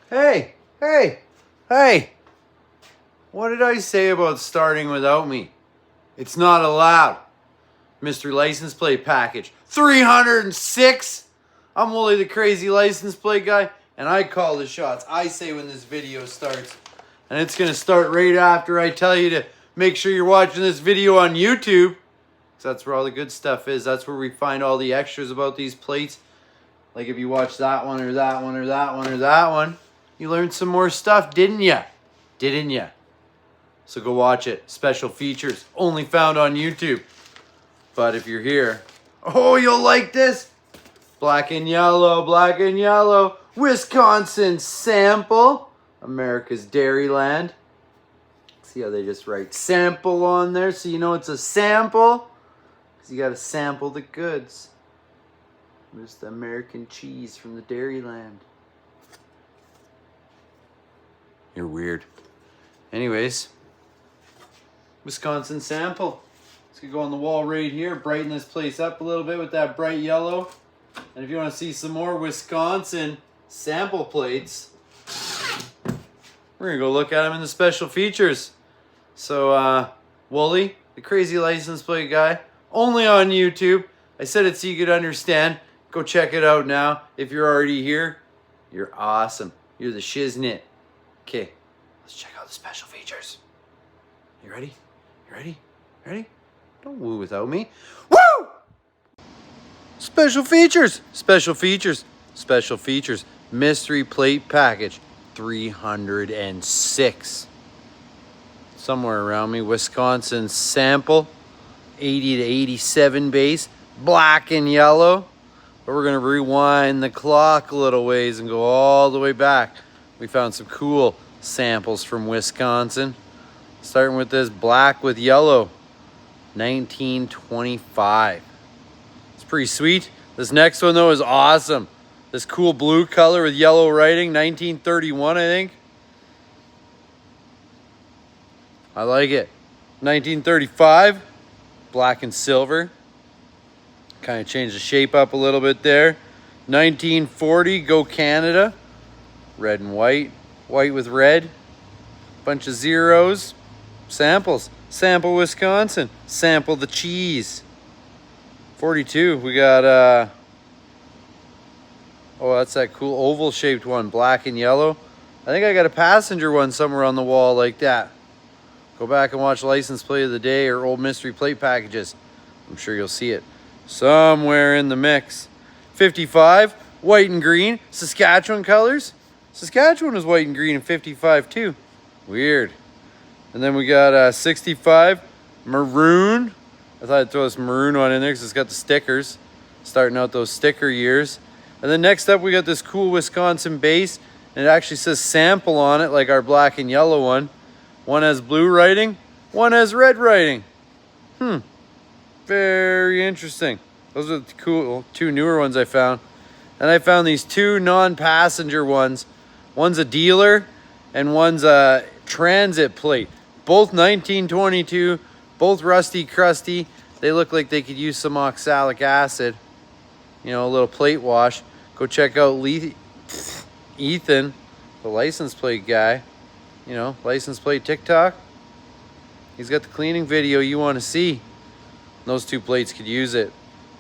Hey, hey, hey. What did I say about starting without me? It's not allowed. Mystery license plate package 306. I'm Wooly the crazy license plate guy, and I call the shots. I say when this video starts. And it's going to start right after I tell you to make sure you're watching this video on YouTube. Because that's where all the good stuff is. That's where we find all the extras about these plates. Like if you watch that one or that one or that one or that one, you learned some more stuff, didn't ya? Didn't ya? So go watch it. Special features, only found on YouTube. But if you're here, oh, you'll like this. Black and yellow, Wisconsin sample. America's Dairyland. See how they just write sample on there so you know it's a sample? Because you got to sample the goods. There's the American cheese from the Dairyland. You're weird. Anyways, Wisconsin sample. It's going to go on the wall right here. Brighten this place up a little bit with that bright yellow. And if you want to see some more Wisconsin sample plates, we're going to go look at them in the special features. So, Wooly, the crazy license plate guy, only on YouTube. I said it so you could understand. Go check it out now. If you're already here, you're awesome. You're the shiznit. Okay, let's check out the special features. You ready? You ready? You ready? Don't woo without me. Woo! Special features. Special features. Special features. Mystery plate package 306. Somewhere around me, Wisconsin sample 80 to 87 base, black and yellow. But we're going to rewind the clock a little ways and go all the way back. We found some cool samples from Wisconsin. Starting with this black with yellow, 1925. It's pretty sweet. This next one, though, is awesome. This cool blue color with yellow writing, 1931, I think. I like it. 1935, black and silver. Kind of changed the shape up a little bit there. 1940, Go Canada. Red and white. White with red. Bunch of zeros. Samples. Sample Wisconsin. Sample the cheese. 42, we got, oh, that's that cool oval shaped one. Black and yellow. I think I got a passenger one somewhere on the wall like that. Go back and watch License Plate of the Day or old mystery plate packages. I'm sure you'll see it somewhere in the mix. 55, white and green, Saskatchewan colors. Saskatchewan was white and green in 55 too. Weird. And then we got 65, maroon. I thought I'd throw this maroon one in there because it's got the stickers. Starting out those sticker years. And then next up we got this cool Wisconsin base. And it actually says sample on it like our black and yellow one. One has blue writing, one has red writing. Very interesting. Those are the cool two newer ones I found. And I found these two non-passenger ones. One's a dealer and one's a transit plate. Both 1922, both rusty crusty. They look like they could use some oxalic acid. You know, a little plate wash. Go check out Ethan, the license plate guy. You know, license plate TikTok. He's got the cleaning video you want to see. Those two plates could use it.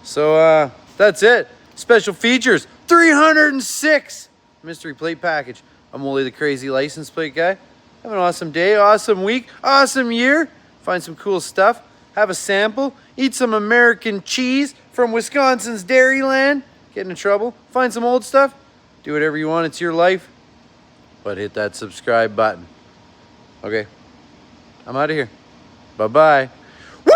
So, that's it. Special features, 306. Mystery plate package. I'm Wooly the crazy license plate guy. Have an awesome day, awesome week, awesome year. Find some cool stuff. Have a sample. Eat some American cheese from Wisconsin's Dairyland. Get in trouble. Find some old stuff. Do whatever you want. It's your life. But hit that subscribe button. Okay. I'm out of here. Bye-bye. Woo!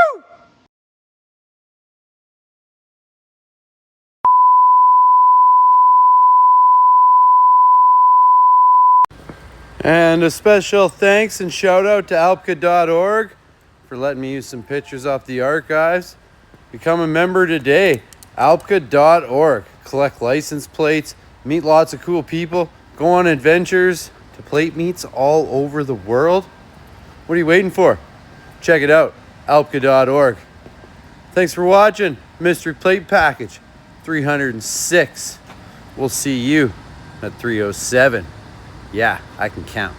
And a special thanks and shout out to alpka.org for letting me use some pictures off the archives. Become a member today. alpka.org. Collect license plates. Meet lots of cool people. Go on adventures to plate meets all over the world. What are you waiting for? Check it out. alpka.org. Thanks for watching. Mystery plate package 306. We'll see you at 307. Yeah, I can count.